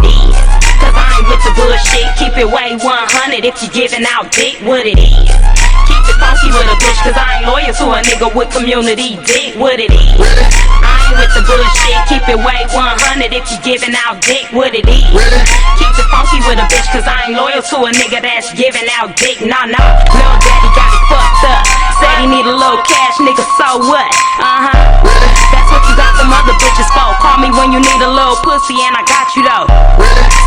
is. Cause I ain't with the bullshit, keep it way 100 if you giving out dick, what it is. Keep it funky with a bitch, cause I ain't loyal to a nigga with community dick, what it is. I ain't with the bullshit, keep it way 100 if you giving out dick, what it is. Keep it funky with a bitch, cause I ain't loyal to a nigga that's giving out dick, nah. Lil' daddy got it fucked up, said he need a little cash, nigga, so what? That's what you got them other bitches for. Call me when you need a little pussy and I got you though.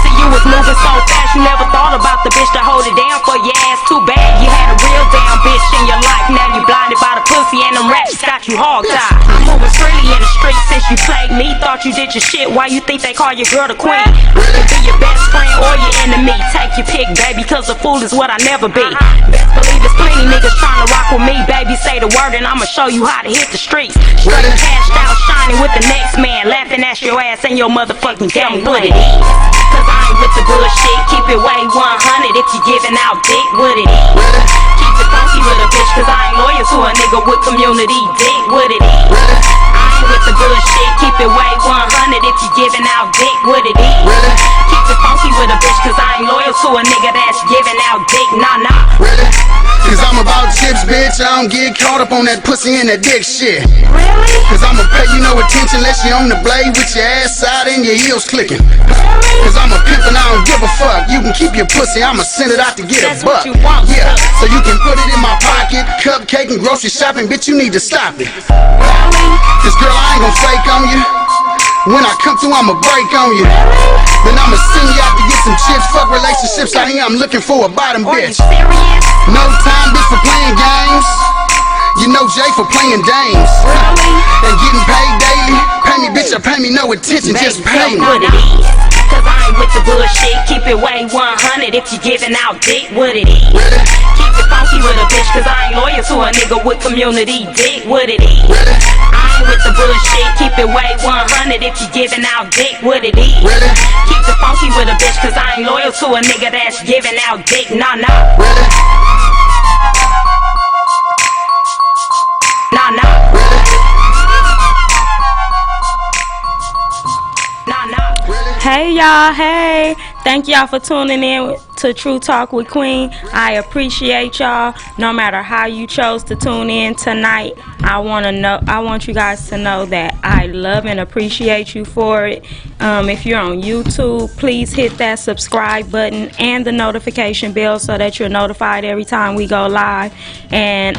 See, you was moving so fast, you never thought about the bitch to hold it down for your ass. Too bad you had a real damn bitch in your life. Now you blinded by the pussy and them ratchets got you hog-tied. I'm moving freely in the street since you played me. Thought you did your shit, why you think they call your girl the queen? I can be your best friend or your enemy. Take your pick, baby, cause a fool is what I never be. Best believe there's plenty niggas trying to rock with me. Baby, say the word and I'ma show you how to hit the streets. Straight cashed out, shining with the next man, laughing at your ass and your motherfucking tell me what it is. Cause I ain't with the bullshit, keep it way 100 if you giving out dick, what it is. Keep it funky with a bitch, cause I ain't loyal to a nigga with community dick, what it is. I ain't with the bullshit, keep it way 100 if you giving out dick, what it is. Keep it funky with a bitch, cause I ain't loyal to a nigga that's giving out dick, nah. Cause I'm about chips, bitch, I don't get caught up on that pussy and that dick shit. Really? Cause I'ma pay you no attention unless you on the blade with your ass out and your heels clicking. Cause I'm a pimp and I don't give a fuck. You can keep your pussy, I'ma send it out to get That's a buck. what you want, yeah, so you can put it in my pocket. Cupcake and grocery shopping, bitch, you need to stop it. Cause girl, I ain't gon' fake on you. When I come through, I'ma break on you. Then I'ma send you out to get some chips. Fuck relationships, out here I'm looking for a bottom bitch. Are you serious? No time, bitch, for playing games. You know Jay for playing dames. Really? And getting paid daily. Pay me, bitch, or pay me no attention, just pay me. What it is. Cause I ain't with the bullshit, keep it way 100 if you giving out dick, what it is. Keep it funky with a bitch, cause I ain't loyal to a nigga with community dick, what it is. I ain't with the bullshit, keep it way 100 if you giving out dick, what it is. Keep it funky with a bitch, cause I ain't loyal to a nigga that's giving out dick, nah. Hey y'all, hey, thank y'all for tuning in to True Talk with Queen. I appreciate y'all. No matter how you chose to tune in tonight, I want you guys to know that I love and appreciate you for it. If you're on YouTube, please hit that subscribe button and the notification bell so that you're notified every time we go live. And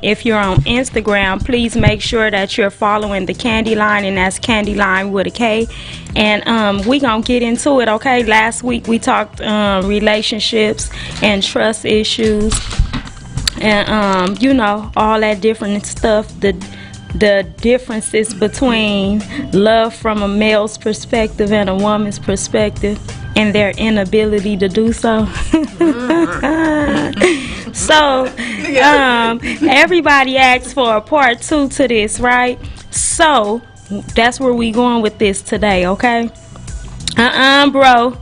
if you're on Instagram, please make sure that you're following the Candy Line, and that's Candy Line with a K. And we gonna get into it, okay? Last week we talked relationships and trust issues, and you know, all that different stuff, the differences between love from a male's perspective and a woman's perspective, and their inability to do so. So everybody asked for a part 2 to this, right? So that's where we going with this today, okay? Bro,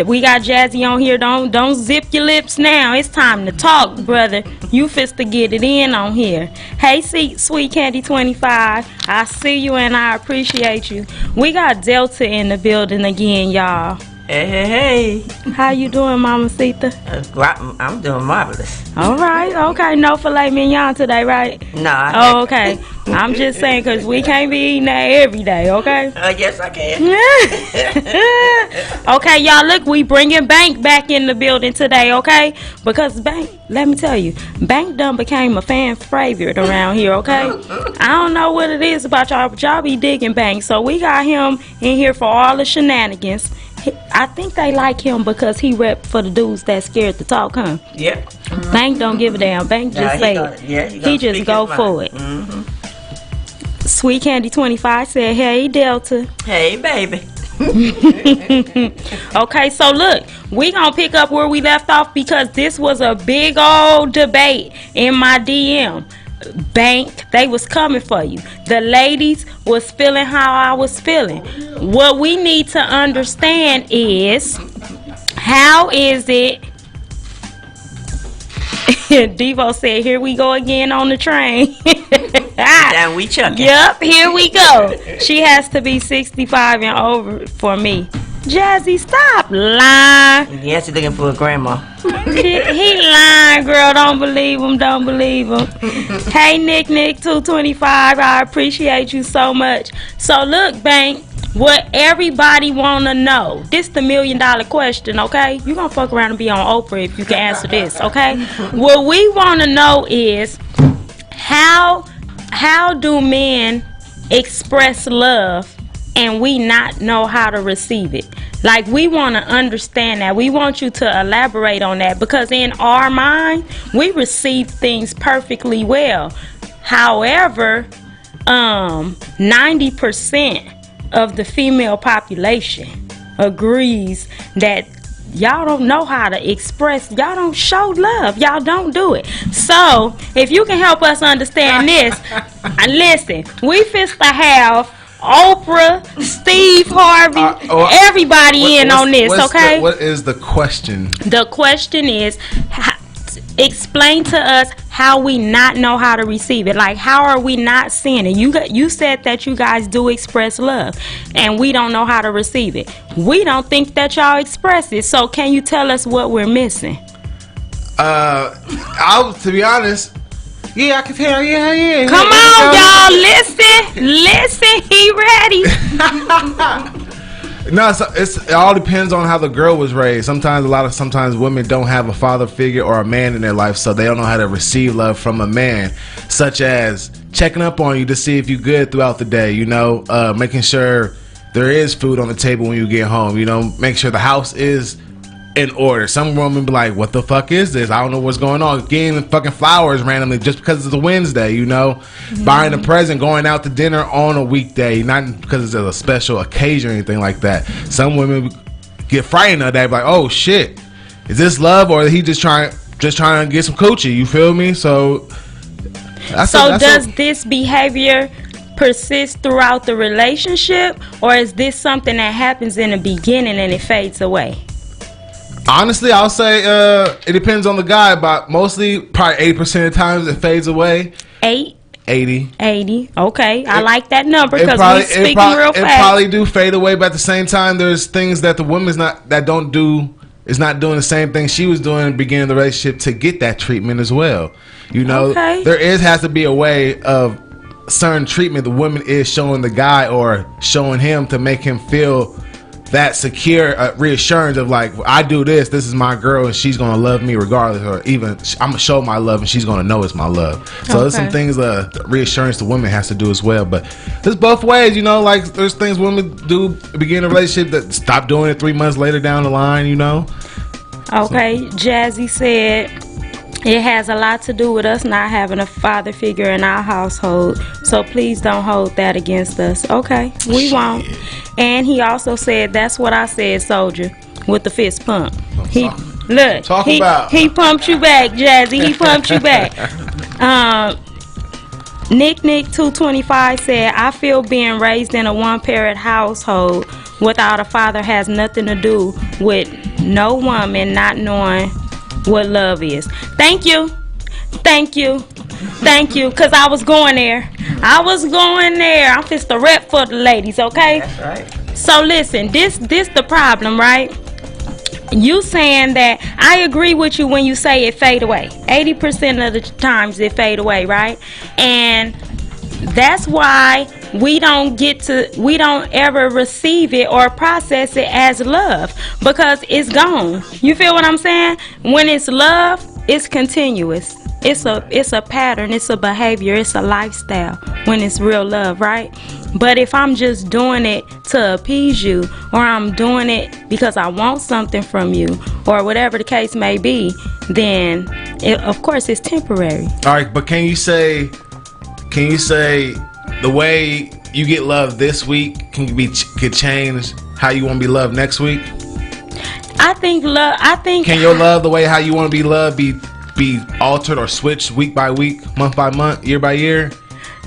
we got Jazzy on here. Don't zip your lips now. It's time to talk, brother. You fist to get it in on here. Hey, Sweet Candy 25, I see you and I appreciate you. We got Delta in the building again, y'all. Hey. How you doing, Mama Sita? I'm doing marvelous. All right, okay. No filet mignon today, right? No. Okay. I'm just saying, because we can't be eating that every day, okay? Yes, I can. Okay, y'all, look, we bringing Bank back in the building today, okay? Because Bank, let me tell you, Bank done became a fan favorite around here, okay? I don't know what it is about y'all, but y'all be digging Bank. So we got him in here for all the shenanigans. I think they like him because he rep for the dudes that scared to talk, huh? Yep. Bank don't give a damn. Bank just say it. Yeah, he just go for it. Mm-hmm. Sweet Candy 25 said, hey, Delta. Hey, baby. Okay, so look, we gonna pick up where we left off because this was a big old debate in my DM. Bank, they was coming for you. The ladies was feeling how I was feeling. What we need to understand is, how is it? Devo said, here we go again on the train. And we chucking. Yep, here we go. She has to be 65 and over for me. Jazzy, stop lying. Yes, he's looking for a grandma. He lying, girl. Don't believe him. Don't believe him. Hey, Nick 225. I appreciate you so much. So look, Bank, what everybody want to know. This the $1 million question, okay? You gonna fuck around and be on Oprah if you can answer this, okay? What we want to know is how do men express love and we not know how to receive it? Like, we want to understand that. We want you to elaborate on that, because in our mind, we receive things perfectly well. However, 90% of the female population agrees that y'all don't know how to express, y'all don't show love, y'all don't do it. So if you can help us understand this, listen, we fist to have Oprah, Steve Harvey, everybody on this, okay? What is the question? The question is, explain to us how we not know how to receive it. Like, how are we not seeing it? You said that you guys do express love, and we don't know how to receive it. We don't think that y'all express it. So can you tell us what we're missing? To be honest, yeah, I can tell. Yeah. Come on, y'all, listen. He ready. No, it all depends on how the girl was raised. Sometimes women don't have a father figure or a man in their life, so they don't know how to receive love from a man, such as checking up on you to see if you're good throughout the day, making sure there is food on the table when you get home, make sure the house is in order. Some women be like, what the fuck is this? I don't know what's going on. Getting fucking flowers randomly just because it's a Wednesday, buying a present, going out to dinner on a weekday, not because it's a special occasion or anything like that. Some women get frightened of that, like, oh shit, is this love, or is he just trying to get some coochie? You feel me? So does this behavior persist throughout the relationship, or is this something that happens in the beginning and it fades away? Honestly, I'll say it depends on the guy, but mostly probably 80% of the times it fades away. 80. Okay, I like that number because we're speaking real fast. It probably do fade away, but at the same time, there's things that the woman's not doing the same thing she was doing in the beginning of the relationship to get that treatment as well. Okay. There has to be a way of certain treatment the woman is showing the guy or showing him to make him feel that secure reassurance of, like, I do this is my girl and she's gonna love me regardless, or even I'm gonna show my love and she's gonna know it's my love. So there's some things reassurance the women has to do as well, but there's both ways, like there's things women do begin a relationship that stop doing it 3 months later down the line. Okay, Jazzy said it has a lot to do with us not having a father figure in our household, so please don't hold that against us. Okay, we won't. And he also said, that's what I said, soldier, with the fist pump. He pumped you back, Jazzy. He pumped you back. Nick 225 said, I feel being raised in a one-parent household without a father has nothing to do with no woman not knowing what love is. Thank you, because I was going there. I'm just a rep for the ladies, okay? That's right. So listen, this the problem, right? You saying that, I agree with you when you say it fade away. 80% of the times it fade away, right? And that's why we don't ever receive it or process it as love, because it's gone. You feel what I'm saying? When it's love, it's continuous. It's a pattern, it's a behavior, it's a lifestyle when it's real love, right? But if I'm just doing it to appease you, or I'm doing it because I want something from you, or whatever the case may be, then of course it's temporary. All right, but can you say the way you get love this week could change how you want to be loved next week? Can your love, the way how you want to be loved, be altered or switched week by week, month by month, year by year?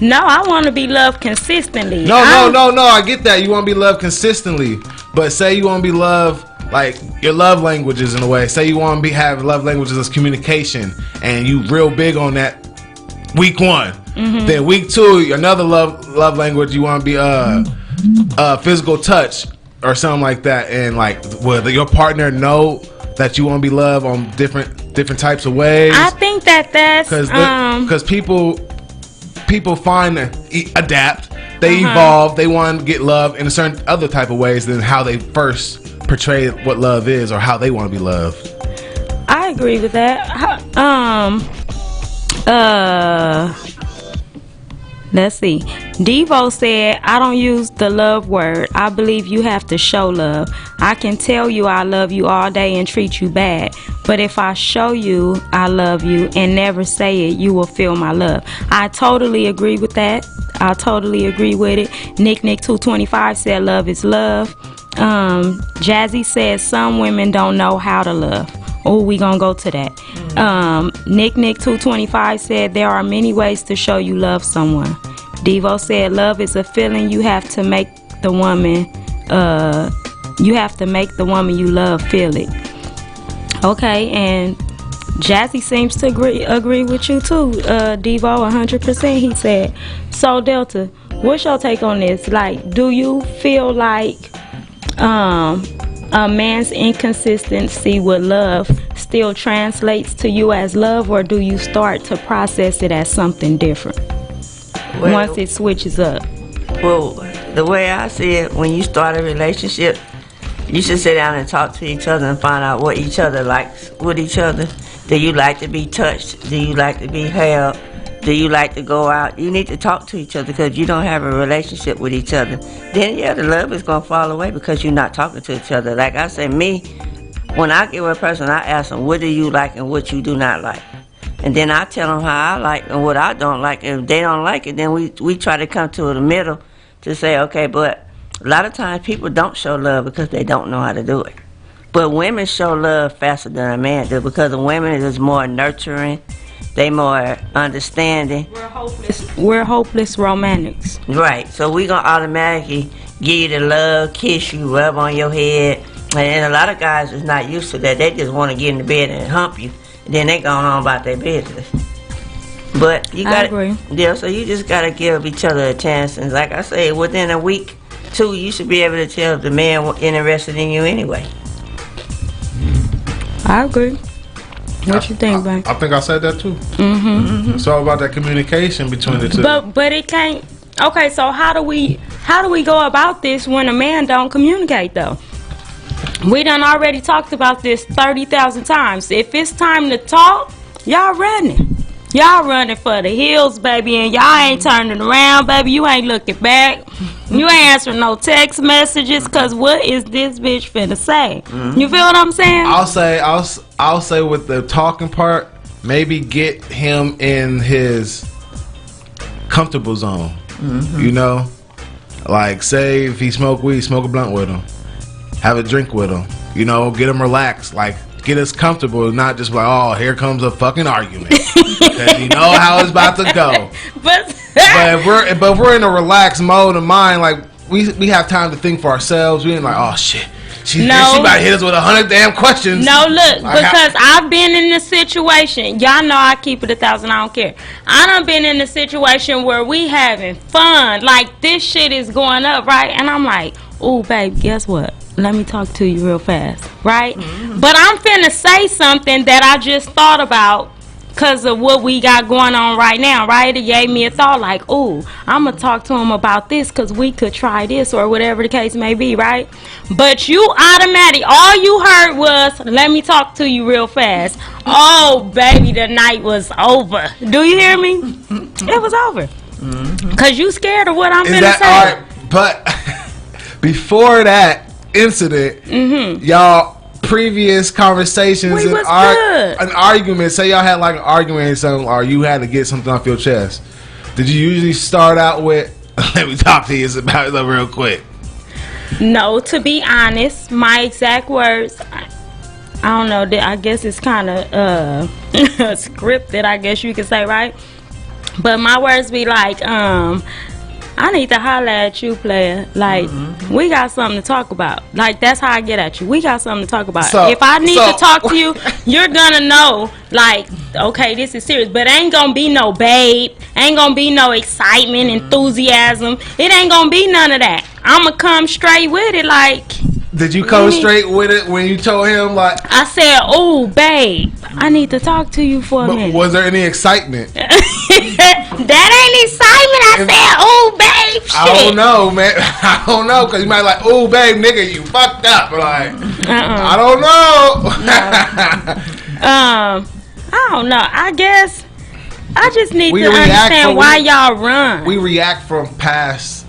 No, I want to be loved consistently. No, I get that. You want to be loved consistently, but say you want to be loved like your love languages in a way. Say you want to have love languages as communication, and you real big on that week 1. Mm-hmm. Then week 2, another love language, you want to be physical touch or something like that, and like, will your partner know that you want to be loved on different types of ways? I think that's because people find adapt, they evolve, they want to get love in a certain other type of ways than how they first portray what love is or how they want to be loved. I agree with that. Let's see. Devo said, I don't use the love word. I believe you have to show love. I can tell you I love you all day and treat you bad. But if I show you I love you and never say it, you will feel my love. I totally agree with that. I totally agree with it. Nick 225 said love is love. Jazzy says some women don't know how to love. Oh, we gonna go to that. Nick 225 said there are many ways to show you love someone. Devo said love is a feeling you have to make the woman you love feel it. Okay, and Jazzy seems to agree with you too, Devo, 100%. He said, so Delta, what's your take on this? Like, do you feel like a man's inconsistency with love still translates to you as love, or do you start to process it as something different once it switches up? Well, the way I see it, when you start a relationship, you should sit down and talk to each other and find out what each other likes with each other. Do you like to be touched? Do you like to be held? Do you like to go out? You need to talk to each other, because if you don't have a relationship with each other, then the love is going to fall away because you're not talking to each other. Like I say, me, when I get with a person, I ask them, what do you like and what you do not like? And then I tell them how I like and what I don't like. If they don't like it, then we try to come to the middle to say, okay, but a lot of times people don't show love because they don't know how to do it. But women show love faster than a man do, because a woman is more nurturing. They more understanding. We're hopeless romantics. Right. So we gonna automatically give you the love, kiss you, rub on your head. And a lot of guys is not used to that. They just want to get in the bed and hump you. And then they going on about their business. But you got agree. Yeah, so you just gotta give each other a chance. And like I say, within a week, 2, you should be able to tell if the man interested in you anyway. I agree. What you think, babe? I think I said that too. It's all about that communication between the two. But it can't. Okay, so how do we go about this when a man don't communicate though? We done already talked about this 30,000 times. If it's time to talk, y'all running. Y'all running for the hills, baby, and y'all ain't turning around, baby. You ain't looking back. You ain't answering no text messages, cause what is this bitch finna say? You feel what I'm saying? I'll say with the talking part, maybe get him in his comfortable zone. You know, like say if he smoke weed, smoke a blunt with him, have a drink with him. You know, get him relaxed, like get us comfortable, not just like, oh, here comes a fucking argument, because you know how it's about to go. But if we're in a relaxed mode of mind, like we have time to think for ourselves. We ain't like, oh shit, she about to hit us with 100 damn questions. No, look, like, because I've been in this situation. Y'all know I keep it 1,000. I don't care. I done been in a situation where we having fun, like this shit is going up, right? And I'm like, oh, babe, guess what? Let me talk to you real fast, right? But I'm finna say something that I just thought about because of what we got going on right now, right? It gave me a thought like, oh, I'm gonna talk to him about this because we could try this or whatever the case may be, right? But you automatic, all you heard was, let me talk to you real fast. Oh, baby, the night was over. Do you hear me? It was over. Because you scared of what I'm finna say. All right, but before that incident, y'all previous conversations and an argument, say y'all had like an argument or something, or you had to get something off your chest, did you usually start out with, let me talk to you about it real quick? No, to be honest, my exact words, I don't know, I guess it's kind of scripted, I guess you could say, right? But my words be like, I need to holler at you, player. Like, we got something to talk about. Like, that's how I get at you. We got something to talk about. So, if I need to talk to you, you're gonna know, like, okay, this is serious. But ain't gonna be no babe. Ain't gonna be no excitement, enthusiasm. It ain't gonna be none of that. I'ma come straight with it. Like, Did you come straight with it when you told him, like? I said, "Oh, babe, I need to talk to you for a But minute." was there any excitement? That ain't excitement. I said, "Oh, babe, shit." I don't know, man. I don't know, because you might like, oh, babe, nigga, you fucked up. Like, I don't know. I don't know. I guess I just need We to react understand from- why y'all run. We react from past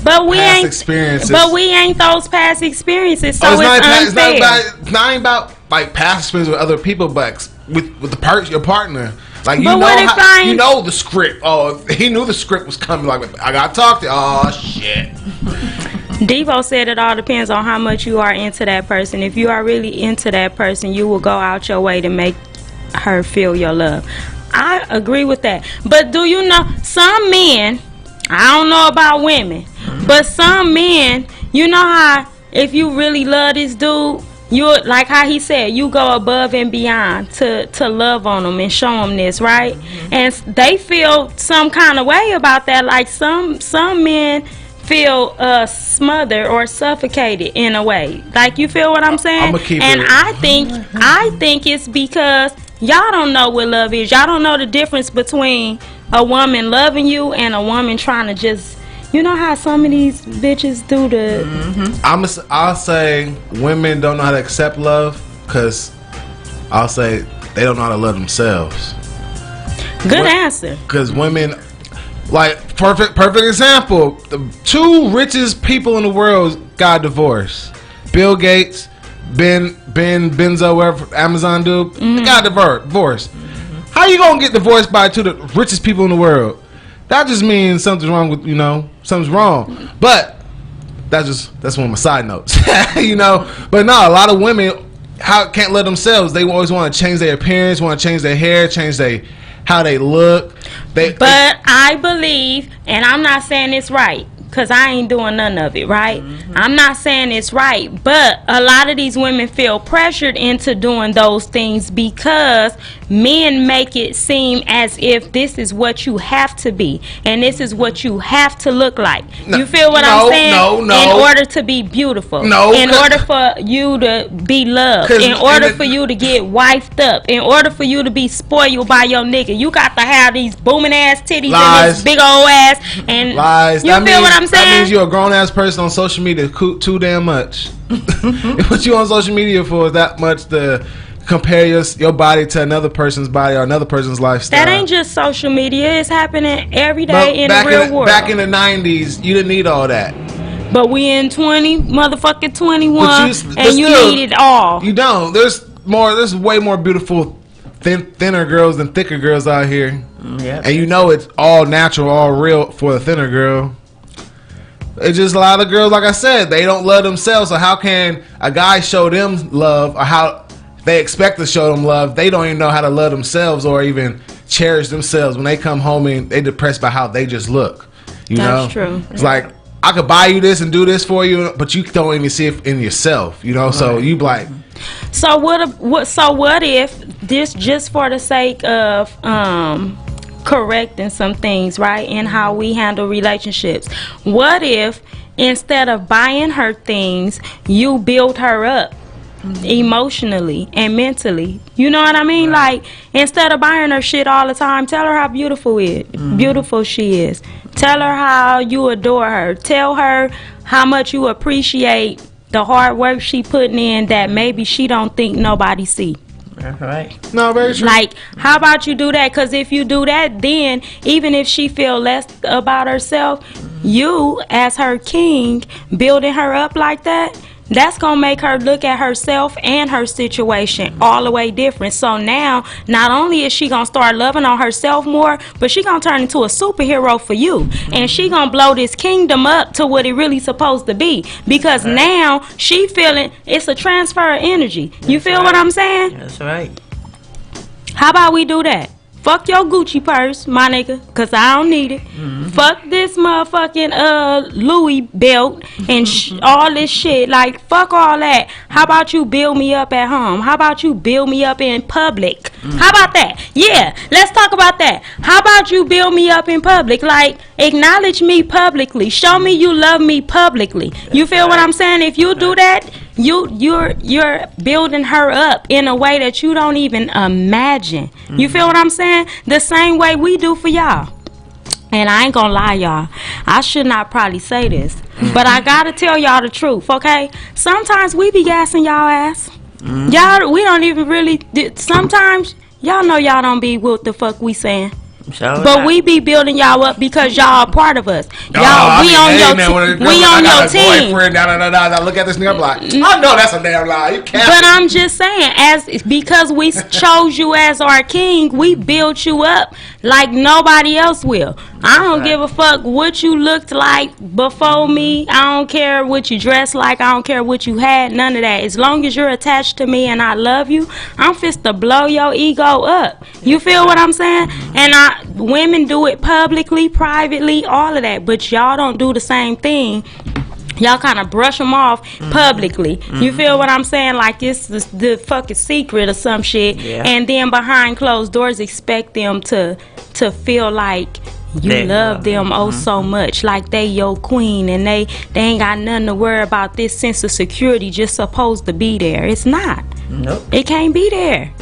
but we past ain't experiences. But we ain't those past experiences, so Oh, it's unfair. it's not about like past experience with other people, but with your partner. Like, you But know what if I you ain't- know the script. Oh, he knew the script was coming. Like, I gotta talk to. Oh shit. Devo said it all depends on how much you are into that person. If you are really into that person, you will go out your way to make her feel your love. I agree with that. But do you know some men, I don't know about women, but some men, you know how if you really love this dude, you, like how he said, you go above and beyond to love on them and show them this, right? And they feel some kind of way about that. Like some men feel smothered or suffocated in a way. Like, you feel what I'm saying? I'ma keep and it- I think it's because y'all don't know what love is. Y'all don't know the difference between a woman loving you and a woman trying to just, you know how some of these bitches do the I'll say women don't know how to accept love, because I'll say they don't know how to love themselves. good answer. Because women, like, perfect example, the two richest people in the world got divorced. Bill Gates, Ben Benzo, whatever, Amazon dude, they got divorced. How you gonna get divorced by two of the richest people in the world? That just means something's wrong with, something's wrong. But that's one of my side notes, But no, a lot of women can't let themselves. They always want to change their appearance, want to change their hair, change how they look. But I believe, and I'm not saying it's right, because I ain't doing none of it, right? I'm not saying it's right, but a lot of these women feel pressured into doing those things because men make it seem as if this is what you have to be and this is what you have to look like. You feel what I'm saying? No. In order to be beautiful. No, In order for you to be loved. In order for you to get wifed up. In order for you to be spoiled by your nigga. You got to have these booming ass titties and this big old ass. And lies. You feel what I'm saying? That means you're a grown ass person on social media too damn much. What you on social media for is that much to compare your body to another person's body or another person's lifestyle. That ain't just social media. It's happening every day in the real world. Back in the 90s, you didn't need all that. But we in 21, But and you still, need it all. You don't. There's way more beautiful thinner girls than thicker girls out here. Yep. And it's all natural, all real for the thinner girl. It's just a lot of girls, like I said, they don't love themselves. So how can a guy show them love, or how they expect to show them love? They don't even know how to love themselves or even cherish themselves when they come home and they depressed by how they just look. That's true. It's like, I could buy you this and do this for you, but you don't even see it in yourself. So you be like, So what if this, just for the sake of correcting some things, right, in how we handle relationships, what if instead of buying her things, you build her up emotionally and mentally? You know what I mean? Like, instead of buying her shit all the time, tell her how beautiful she is. Tell her how you adore her. Tell her how much you appreciate the hard work she putting in that maybe she don't think nobody see. That's right. no, very true. Like, how about you do that? Because if you do that, then even if she feel less about herself, you as her king building her up like that, that's gonna make her look at herself and her situation all the way different. So now, not only is she gonna start loving on herself more, but she gonna turn into a superhero for you, and she gonna blow this kingdom up to what it really supposed to be. Because now she feeling it's a transfer of energy. You feel what I'm saying? That's right. How about we do that? Fuck your Gucci purse, my nigga, because I don't need it. Fuck this motherfucking Louis belt and all this shit. Like, fuck all that. How about you build me up at home? How about you build me up in public? How about that? Yeah, let's talk about that. How about you build me up in public? Like, acknowledge me publicly. Show me you love me publicly. You feel what I'm saying? If you do that, you're building her up in a way that you don't even imagine. You feel what I'm saying? The same way we do for y'all. And I ain't gonna lie, y'all. I should not probably say this, but I gotta tell y'all the truth, okay? Sometimes we be gassing y'all ass. Y'all, we don't even really. Sometimes y'all know y'all don't be what the fuck we saying. But we be building y'all up because y'all are part of us. Y'all, we on your team. I look at this nigga, I'm like, I know that's a damn lie. You can't. But I'm just saying, because we chose you as our king, we built you up like nobody else will. I don't give a fuck what you looked like before me. I don't care what you dressed like. I don't care what you had. None of that. As long as you're attached to me and I love you, I'm fist to blow your ego up. You feel what I'm saying? And women do it publicly, privately, all of that. But y'all don't do the same thing. Y'all kind of brush them off publicly. You feel what I'm saying? Like it's the fucking secret or some shit. Yeah. And then behind closed doors expect them to feel like you love them so much, like they your queen, and they ain't got nothing to worry about. This sense of security just supposed to be there. It's not. Nope. It can't be there.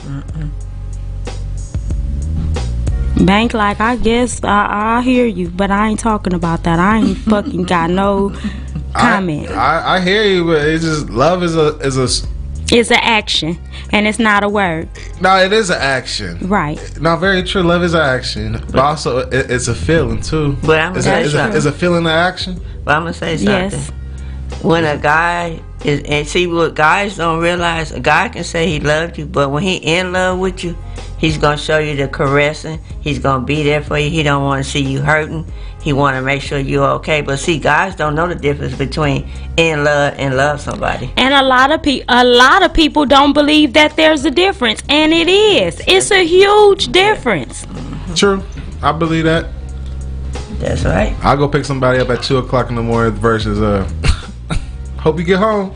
Bank, like, I guess I hear you, but I ain't talking about that. I ain't fucking got no comment. I hear you, but it's just love is it's an action, and it's not a word. No, it is an action. Right. No, very true. Love is an action, but also it's a feeling too. But I'm gonna is a feeling an action? But I'm gonna say something. Yes. When a guy is, and see what guys don't realize, a guy can say he loved you, but when he in love with you, he's gonna show you the caressing. He's gonna be there for you. He don't want to see you hurting. He want to make sure you're okay. But see, guys don't know the difference between in love and love somebody. And a lot of people don't believe that there's a difference, and it is. It's a huge difference. True, I believe that. That's right. I'll go pick somebody up at 2:00 in the morning versus hope you get home.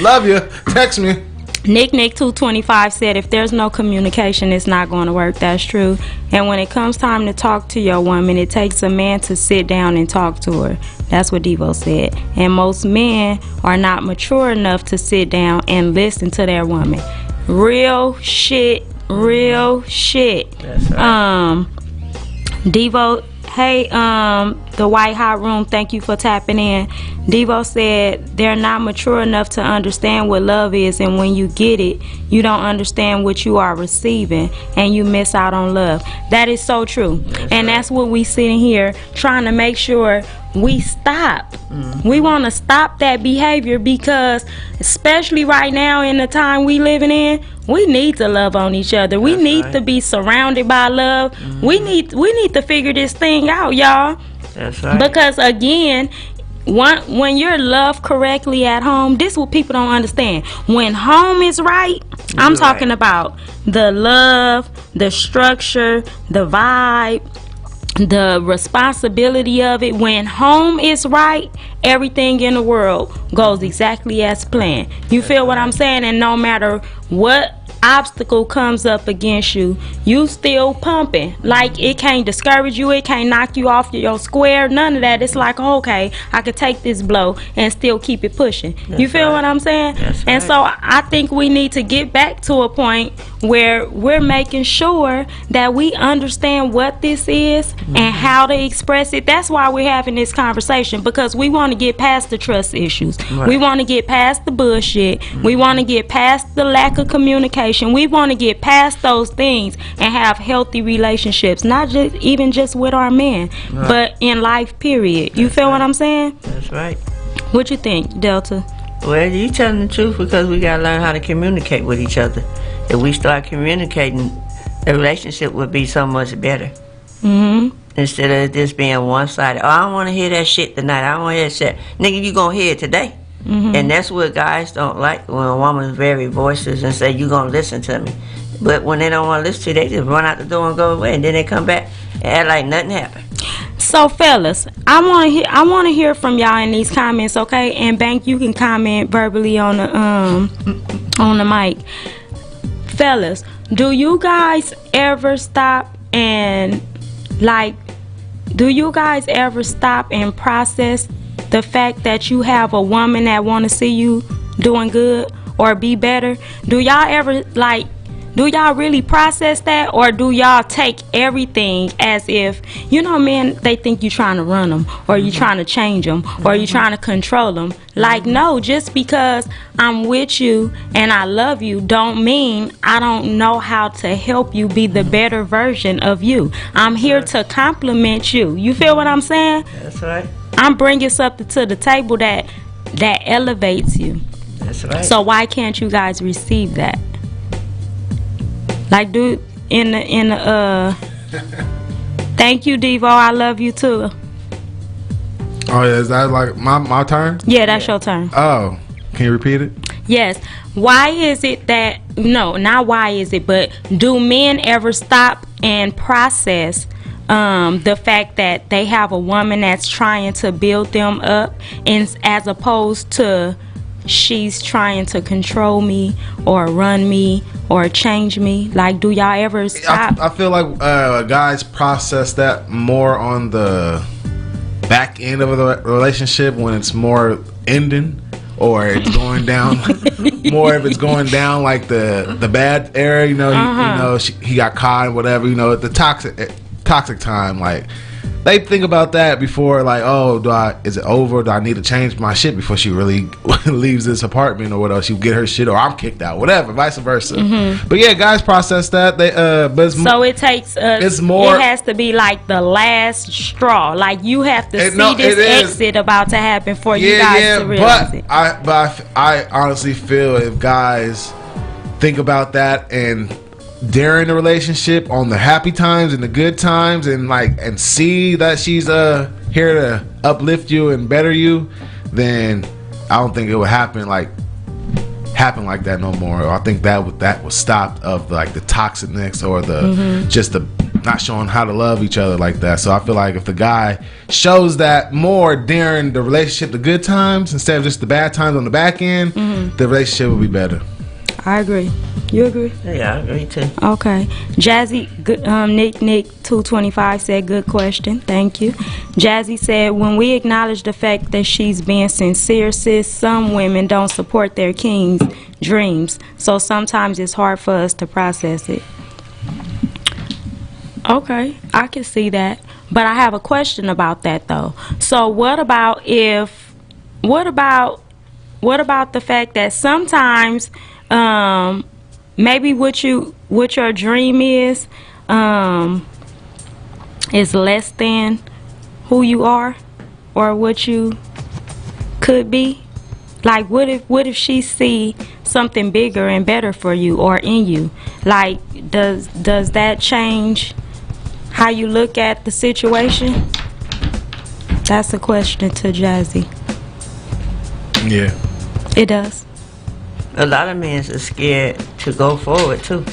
Love you. Text me. Nick 225 said, if there's no communication, it's not going to work. That's true. And when it comes time to talk to your woman, it takes a man to sit down and talk to her. That's what Devo said. And most men are not mature enough to sit down and listen to their woman. Real shit. Real shit. That's right. Devo, hey, the White Hot Room, thank you for tapping in. Devo said they're not mature enough to understand what love is, and when you get it, you don't understand what you are receiving, and you miss out on love. That is so true. That's what we sitting here trying to make sure we stop. We want to stop that behavior because, especially right now in the time we living in, we need to love on each other. We need to be surrounded by love. We need to figure this thing out, y'all. That's right. Because again, when you're loved correctly at home, this is what people don't understand. When home is right, I'm talking about the love, the structure, the vibe, the responsibility of it. When home is right, everything in the world goes exactly as planned. You feel what I'm saying? And no matter what obstacle comes up against you, you still pumping. Like, it can't discourage you, it can't knock you off your square, none of that. It's like, okay, I could take this blow and still keep it pushing. You feel what I'm saying? And so I think we need to get back to a point where we're making sure that we understand what this is and how to express it. That's why we're having this conversation, because we want to get past the trust issues. We want to get past the bullshit. We want to get past the lack of communication. We want to get past those things and have healthy relationships, not just with our men, but in life, period. You feel what I'm saying? That's right. What you think, Delta? Well, you telling the truth, because we gotta learn how to communicate with each other. If we start communicating, the relationship would be so much better. Instead of this being one-sided. Oh, I don't want to hear that shit tonight. I don't want to hear that shit. Nigga, you gonna hear it today. And that's what guys don't like, when a woman's very voices and say, you gonna listen to me. But when they don't want to listen to you, they just run out the door and go away, and then they come back and act like nothing happened. So, fellas, I want to hear from y'all in these comments, okay? And Bank, you can comment verbally on the mic. fellas, do you guys ever stop and process the fact that you have a woman that want to see you doing good or be better? Do y'all really process that, or do y'all take everything as if, men, they think you trying to run them, or you trying to change them, or you trying to control them? Like, no, just because I'm with you and I love you don't mean I don't know how to help you be the better version of you. I'm here to compliment you. You feel what I'm saying? That's right. I'm bringing something to the table that elevates you. That's right. So why can't you guys receive that? Like, dude, thank you, Devo. I love you too. Oh, yeah, is that like my turn? Yeah, that's your turn. Oh, can you repeat it? Yes. Why is it that, no, not why is it, but do men ever stop and process the fact that they have a woman that's trying to build them up, and as opposed to she's trying to control me or run me or change me? Like, do y'all ever stop? I feel like guys process that more on the back end of the relationship, when it's more ending or it's going down. More if it's going down like the bad era, he got caught and whatever, the toxic time. Like, they think about that before, like, oh, is it over? Do I need to change my shit before she really leaves this apartment, or what else? She get her shit, or I'm kicked out, whatever, vice versa. But yeah, guys process that. They but it's so it takes. It's more. It has to be like the last straw. Like, you have to see this exit about to happen for you guys to realize it. I honestly feel if guys think about that and during the relationship, on the happy times and the good times, and see that she's here to uplift you and better you, then I don't think it would happen like that no more. I think that was stopped, of like the toxicness or the just the not showing how to love each other like that. So I feel like if the guy shows that more during the relationship, the good times, instead of just the bad times on the back end, the relationship will be better. I agree. You agree? Yeah, I agree too. Okay. Jazzy, Nick 225 said, good question. Thank you. Jazzy said, when we acknowledge the fact that she's being sincere, sis, some women don't support their king's dreams. So sometimes it's hard for us to process it. Okay, I can see that. But I have a question about that though. So what about the fact that sometimes maybe what your dream is less than who you are or what you could be? Like, what if she see something bigger and better for you or in you? Like, does that change how you look at the situation? That's a question to Jazzy. Yeah, it does. A lot of men are scared to go forward too.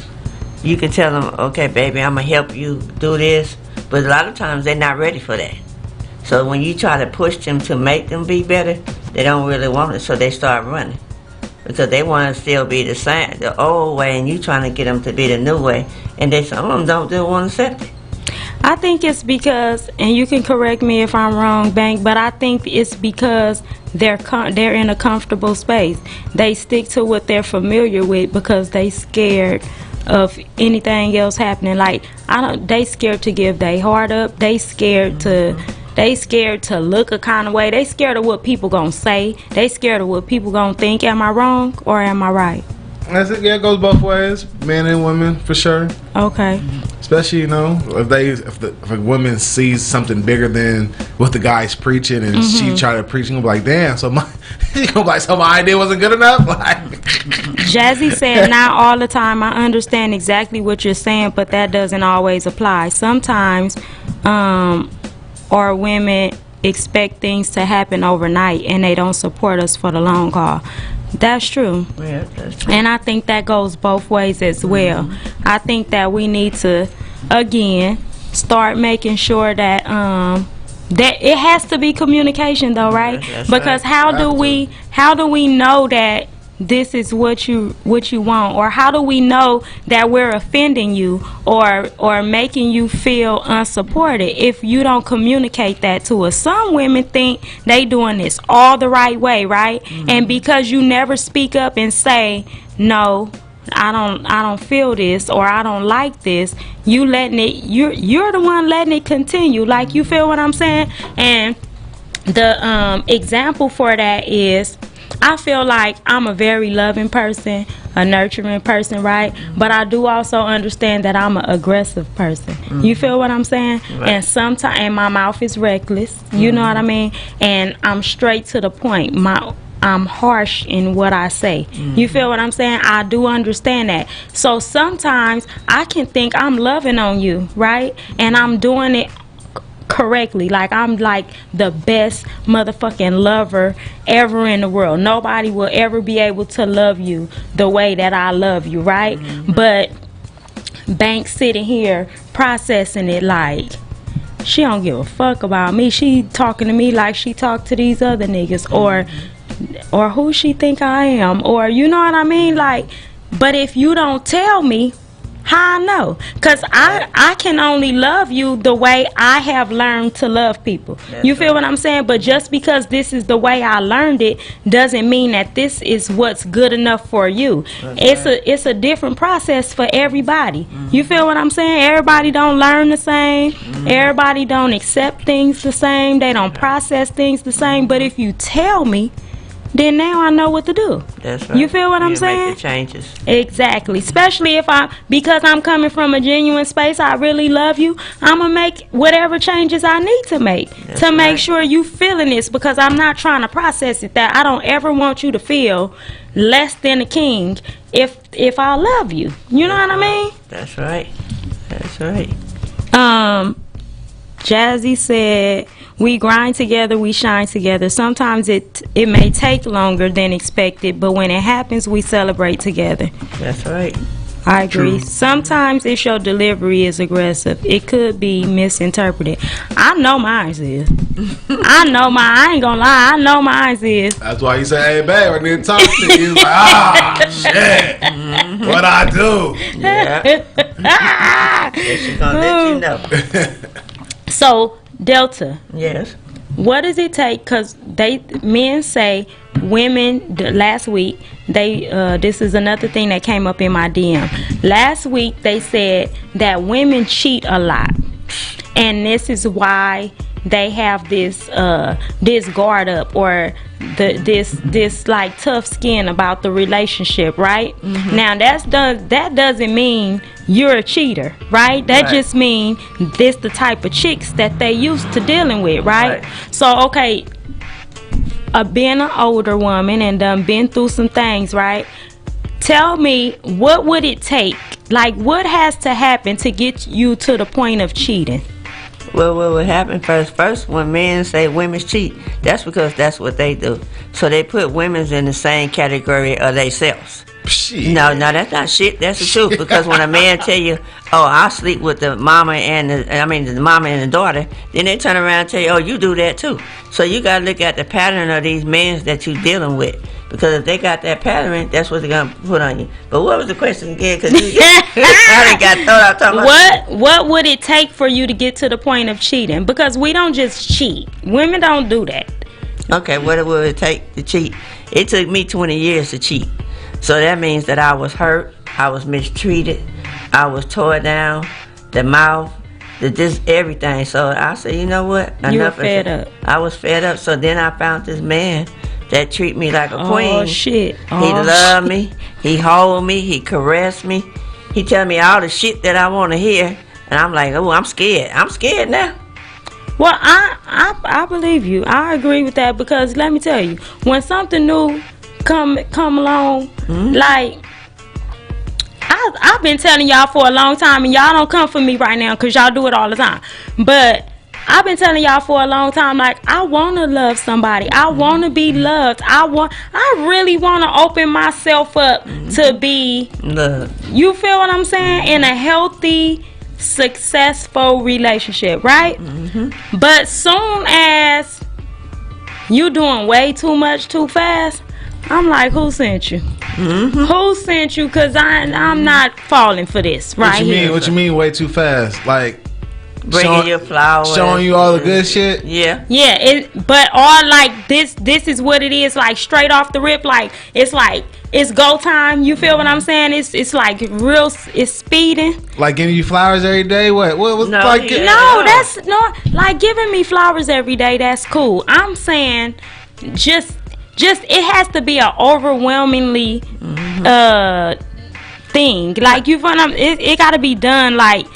You can tell them, okay, baby, I'm gonna help you do this, but a lot of times they're not ready for that. So when you try to push them to make them be better, they don't really want it, so they start running because they want to still be the same, the old way, and you trying to get them to be the new way, and some of them don't want to accept it. I think it's because, and you can correct me if I'm wrong, Bank, but I think it's because they're in a comfortable space. They stick to what they're familiar with because they scared of anything else happening. Like, they scared to give their heart up. They scared to look a kind of way. They scared of what people gonna say. They scared of what people gonna think. Am I wrong or am I right? That's it. Yeah, it goes both ways, men and women, for sure. Okay. Especially, if a woman sees something bigger than what the guy's preaching, and she try to preach, and be like, damn, so so my idea wasn't good enough. Like, Jazzy said, not all the time. I understand exactly what you're saying, but that doesn't always apply. Sometimes, our women expect things to happen overnight, and they don't support us for the long haul. That's true. Yeah, that's true. And I think that goes both ways as well. I think that we need to, again, start making sure that that it has to be communication though, right? That's because right. how do we know that this is what you want? Or how do we know that we're offending you or making you feel unsupported if you don't communicate that to us? Some women think they doing this all the right way, right? And because you never speak up and say, no, I don't feel this, or I don't like this, you're the one letting it continue. Like, you feel what I'm saying? And the example for that is, I feel like I'm a very loving person, a nurturing person, right? But I do also understand that I'm an aggressive person. You feel what I'm saying? Right. And sometimes, and my mouth is reckless. You know what I mean? And I'm straight to the point. I'm harsh in what I say. You feel what I'm saying? I do understand that. So sometimes I can think I'm loving on you, right? And I'm doing it correctly. Like, I'm like the best motherfucking lover ever in the world. Nobody will ever be able to love you the way that I love you, right? But Banks sitting here processing it like, she don't give a fuck about me. She talking to me like she talk to these other niggas, or who she think I am, or you know what I mean? Like, but if you don't tell me, how I know? Because I can only love you the way I have learned to love people. You feel what I'm saying? But just because this is the way I learned it doesn't mean that this is what's good enough for you. It's a different process for everybody. You feel what I'm saying? Everybody don't learn the same. Everybody don't accept things the same. They don't process things the same. But if you tell me, then now I know what to do. That's right. You feel what I'm saying? Make the changes. Exactly. Especially because I'm coming from a genuine space, I really love you, I'm going to make whatever changes I need to make to make sure you feeling this, because I'm not trying to process it that I don't ever want you to feel less than a king if I love you. You know what I mean? That's right. That's right. Jazzy said, we grind together, we shine together. Sometimes it may take longer than expected, but when it happens, we celebrate together. That's right. I agree. Sometimes if your delivery is aggressive, it could be misinterpreted. I know mine is. I ain't gonna lie, I know mine is. That's why you say, hey, babe, I need to talk to you. Like, shit. What I do? Yeah. She's gonna let you know. So, Delta. Yes. What does it take? Because men say women, last week, this is another thing that came up in my DM. Last week, they said that women cheat a lot. And this is why they have this guard up, or this like tough skin about the relationship, right? Now that doesn't mean you're a cheater, right? That just means this the type of chicks that they used to dealing with, right? So okay, being an older woman and been through some things, right? Tell me, what would it take? Like, what has to happen to get you to the point of cheating? Well, what would happen first, when men say women cheat, that's because that's what they do. So they put women in the same category of themselves. No, that's not shit. That's the truth. Because when a man tell you, oh, I'll sleep with the mama and the mama and the daughter, then they turn around and tell you, oh, you do that too. So you got to look at the pattern of these men that you dealing with. Because if they got that pattern, that's what they're going to put on you. But what was the question again? Because I done got thrown out talking about what would it take for you to get to the point of cheating? Because we don't just cheat. Women don't do that. Okay, what would it take to cheat? It took me 20 years to cheat. So that means that I was hurt, I was mistreated, I was tore down, the mouth, just everything. So I said, you know what? You were fed up. I was fed up. So then I found this man that treat me like a queen. Oh, shit. He loved me. He hold me. He caressed me. He tell me all the shit that I want to hear. And I'm like, oh, I'm scared. I'm scared now. Well, I believe you. I agree with that, because let me tell you, when something new come along, like, I've been telling y'all for a long time, and y'all don't come for me right now because y'all do it all the time. But I've been telling y'all for a long time, like, I want to love somebody. I want to be loved. I really want to open myself up to be Love. You feel what I'm saying? In a healthy, successful relationship, right? But soon as you doing way too much too fast, I'm like, who sent you? Who sent you? Cause I'm not falling for this right here. What you mean way too fast? Like Bringing your flowers. showing you all the good shit. Yeah. Yeah, but all like this is what it is, like straight off the rip, like it's go time. You feel what I'm saying? It's like real, it's speeding. Like giving you flowers every day. What was No, like? yeah. No, that's not like giving me flowers every day. That's cool. I'm saying just it has to be an overwhelmingly thing. Like you feel it got to be done like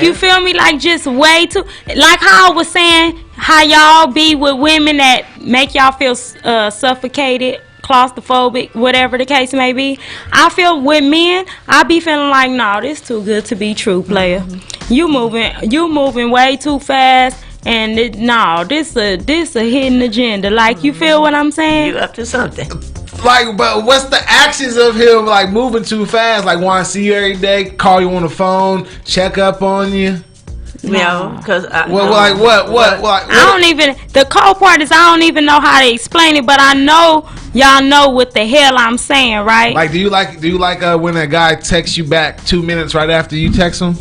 you feel me, like just way too, like how I was saying how y'all be with women that make y'all feel suffocated, claustrophobic, whatever the case may be. I feel with men, I be feeling like, no, this too good to be true, player. You moving way too fast, and this a hidden agenda. Like, you feel what I'm saying? You up to something. Like, but what's the actions of him like moving too fast? Like, want to see you every day, call you on the phone, check up on you. No, because What? I don't even, the cold part is I don't even know how to explain it, but I know y'all know what the hell I'm saying, right? Like, do you like when a guy texts you back 2 minutes right after you text him?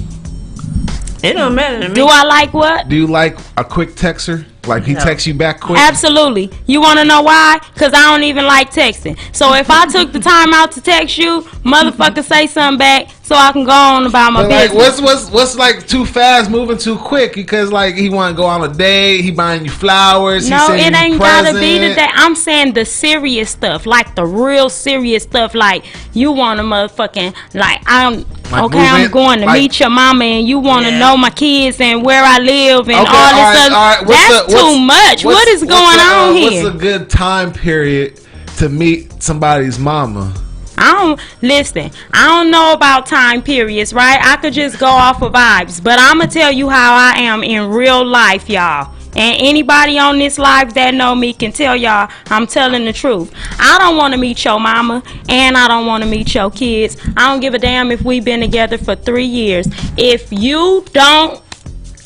it don't matter to me. Do I like what? Do you like a quick texter? Like he No. texts you back quick? Absolutely. You want to know why? Because I don't even like texting. So if I took the time out to text you, motherfucker, say something back so I can go on about my But like, business. what's like too fast, moving too quick? Because like he want to go on a date, he buying you flowers. No, he sending it ain't you gotta be present. that. I'm saying the serious stuff, like the real serious stuff. Like you want to motherfucking like I'm Like okay. I'm moving, going to like- meet your mama, and you want to Yeah. know my kids and where I live and Okay, all this all other. right. That's too much. What is going on here? What's a good time period to meet somebody's mama? I don't listen. I don't know about time periods, right? I could just go off of vibes, but I'm gonna tell you how I am in real life, y'all. And anybody on this live that know me can tell y'all I'm telling the truth. I don't want to meet your mama, and I don't want to meet your kids. I don't give a damn if we've been together for 3 years. If you don't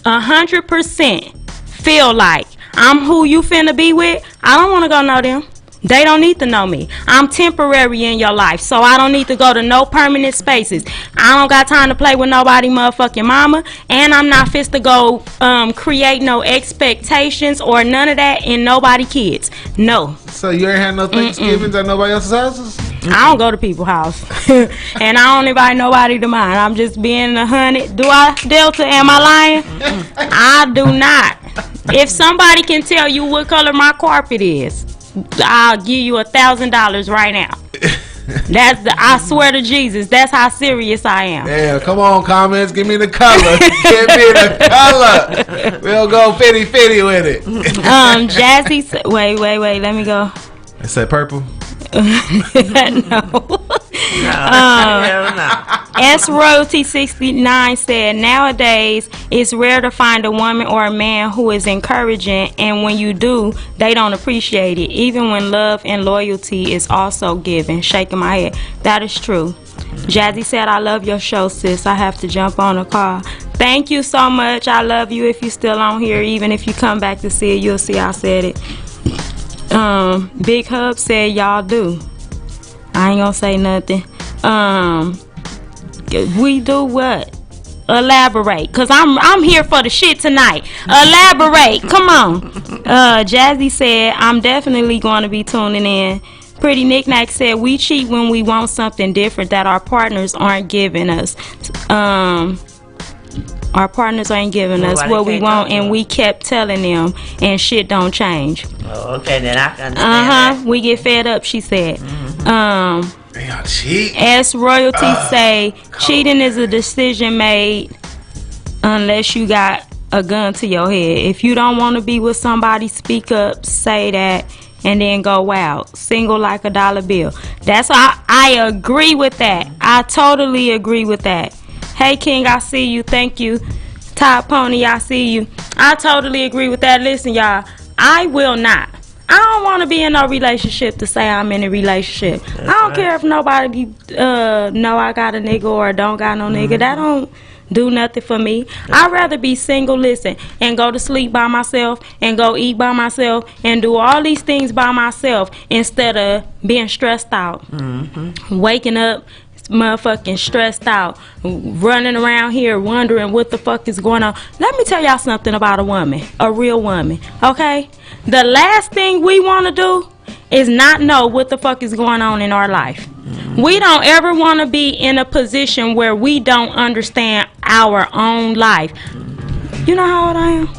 100% feel like I'm who you finna be with, I don't want to go know them. They don't need to know me. I'm temporary in your life, so I don't need to go to no permanent spaces. I don't got time to play with nobody motherfucking mama, and I'm not fit to go create no expectations or none of that in nobody kids. No. So you ain't had no Thanksgivings at nobody else's houses? I don't go to people's house. And I don't invite nobody to mine. I'm just being 100. Do I, Delta, am I lying? I do not. If somebody can tell you what color my carpet is, I'll give you $1,000 right now. I swear to Jesus, that's how serious I am. Damn, come on, comments. Give me the color. Give me the color. We'll go 50-50 with it. Jazzy, wait, let me go. I said purple. No. Hell no. S Royalty 69 said, nowadays it's rare to find a woman or a man who is encouraging, and when you do, they don't appreciate it, even when love and loyalty is also given. Shaking my head. That is true. Jazzy said, I love your show, sis. I have to jump on a call. Thank you so much. I love you. If you're still on here, even if you come back to see it, you'll see I said it. Big Hub said, y'all do. I ain't gonna say nothing. We do what? Elaborate, cause I'm here for the shit tonight. Elaborate, come on. Jazzy said, I'm definitely going to be tuning in. Pretty Knickknack said, we cheat when we want something different that our partners aren't giving us. Our partners ain't giving us Nobody what we can't want, talk and to we kept telling them, and shit don't change. Oh, okay, then I can understand that. We get fed up, she said. Damn, cheat. S Royalty say cheating is a decision made unless you got a gun to your head. If you don't want to be with somebody, speak up, say that, and then go out. Single like $1 bill. That's why I agree with that. I totally agree with that. Hey King, I see you. Thank you. Top Pony, I see you. I totally agree with that. Listen, y'all, I will not. I don't want to be in no relationship to say I'm in a relationship. I don't care if nobody know I got a nigga or don't got no nigga. do nothing for me. I'd rather be single, listen, and go to sleep by myself and go eat by myself and do all these things by myself instead of being stressed out. Waking up motherfucking stressed out, running around here wondering what the fuck is going on. Let me tell y'all something about a woman, a real woman, okay? The last thing we want to do is not know what the fuck is going on in our life. We don't ever want to be in a position where we don't understand our own life. You know how old I am?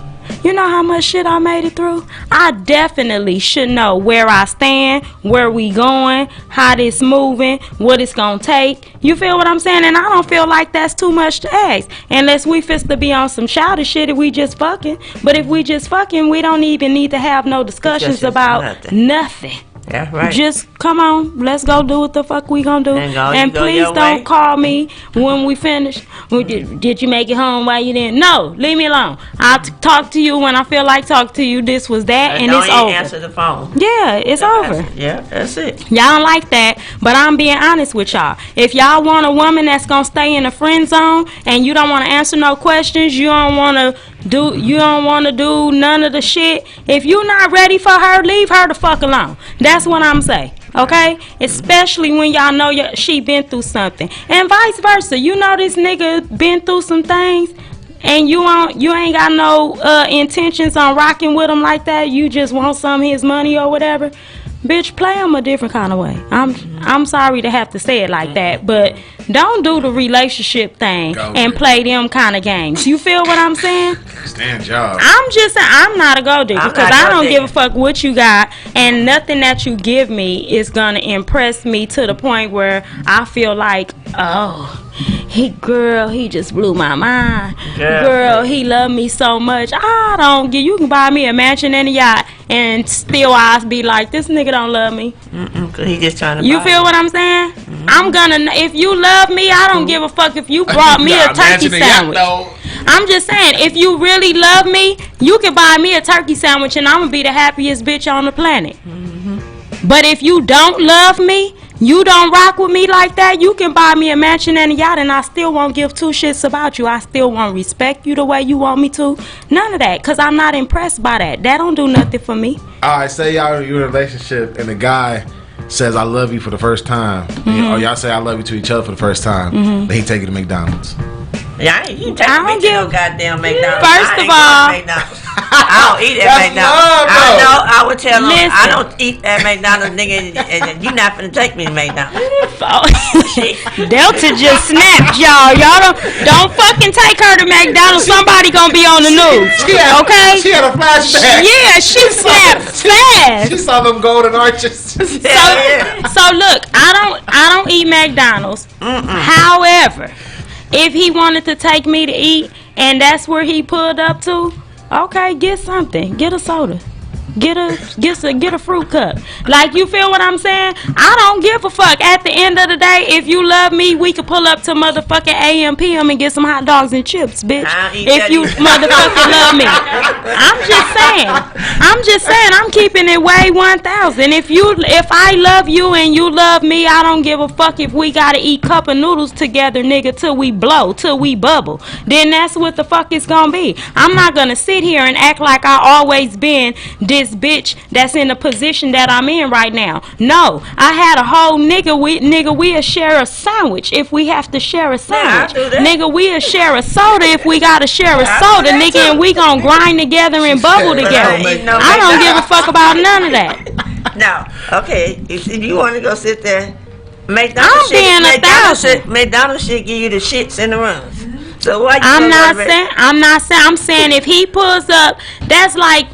You know how much shit I made it through? I definitely should know where I stand, where we going, how this moving, what it's gonna take. You feel what I'm saying? And I don't feel like that's too much to ask. Unless we fist to be on some childish shit if we just fucking. But if we just fucking, we don't even need to have no discussions about nothing. Yeah, right. Just come on, let's go do what the fuck we gonna do. And please your don't way. call me when we finish. Did you make it home while you didn't? No, leave me alone. I'll talk to you when I feel like talking to you. This was that, and it's over. Answer the phone. Yeah, it's over. Yeah, that's it. Y'all don't like that, but I'm being honest with y'all. If y'all want a woman that's gonna stay in the friend zone and you don't want to answer no questions, you don't want to do none of the shit. If you're not ready for her, leave her the fuck alone. That's what I'm saying. Okay? Especially when y'all know she been through something. And vice versa. You know this nigga been through some things and you ain't got no intentions on rocking with him like that. You just want some of his money or whatever. Bitch, play him a different kind of way. I'm sorry to have to say it like that, but don't do the relationship thing and play them kind of games. You feel what I'm saying? Stand job. I'm just saying, I'm not a gold digger because I don't give a fuck what you got, and nothing that you give me is gonna impress me to the point where I feel like, oh, he just blew my mind. Girl, he loved me so much. I don't get. You can buy me a mansion and a yacht, and still I'll be like, this nigga don't love me. Cause he just trying to. You feel what I'm saying? I'm gonna. If you love me, I don't give a fuck if you brought me a turkey sandwich. I'm just saying, if you really love me, you can buy me a turkey sandwich, and I'm gonna be the happiest bitch on the planet. But if you don't love me, you don't rock with me like that, you can buy me a mansion and a yacht and I still won't give two shits about you. I still won't respect you the way you want me to. None of that, because I'm not impressed by that. That don't do nothing for me. Alright, say y'all in a relationship and the guy says I love you for the first time. Or y'all say I love you to each other for the first time. Then he take you to McDonald's. Yeah, you take me to no goddamn McDonald's. First of all, I don't eat at McDonald's. I know. I would tell them Listen. I don't eat at McDonald's, nigga, and you're not finna take me to McDonald's. Delta just snapped, y'all. Y'all don't fucking take her to McDonald's. Somebody gonna be on the news. Okay? She had a flashback. Yeah, she snapped fast. She saw them golden arches. So look, I don't eat McDonald's. However, if he wanted to take me to eat and that's where he pulled up to, okay, get something. Get a soda. Get a fruit cup. Like, you feel what I'm saying? I don't give a fuck. At the end of the day, if you love me, we could pull up to motherfucking AM PM and get some hot dogs and chips, bitch. If you motherfucking love me. I'm just saying, I'm keeping it way 1,000. If I love you and you love me, I don't give a fuck if we gotta eat cup of noodles together, nigga, till we blow, till we bubble. Then that's what the fuck it's gonna be. I'm not gonna sit here and act like I always been this bitch that's in the position that I'm in right now. No, I had a whole nigga, we'll share a sandwich if we have to share a sandwich. Nigga, we'll share a soda if we gotta share a soda, nigga, and we gonna grind together and bubble together. I don't give a fuck about none of that. No, okay, if you want to go sit there, I'm being 1,000. McDonald's should give you the shits and the runs. So why you I'm not saying. I'm saying if he pulls up, that's like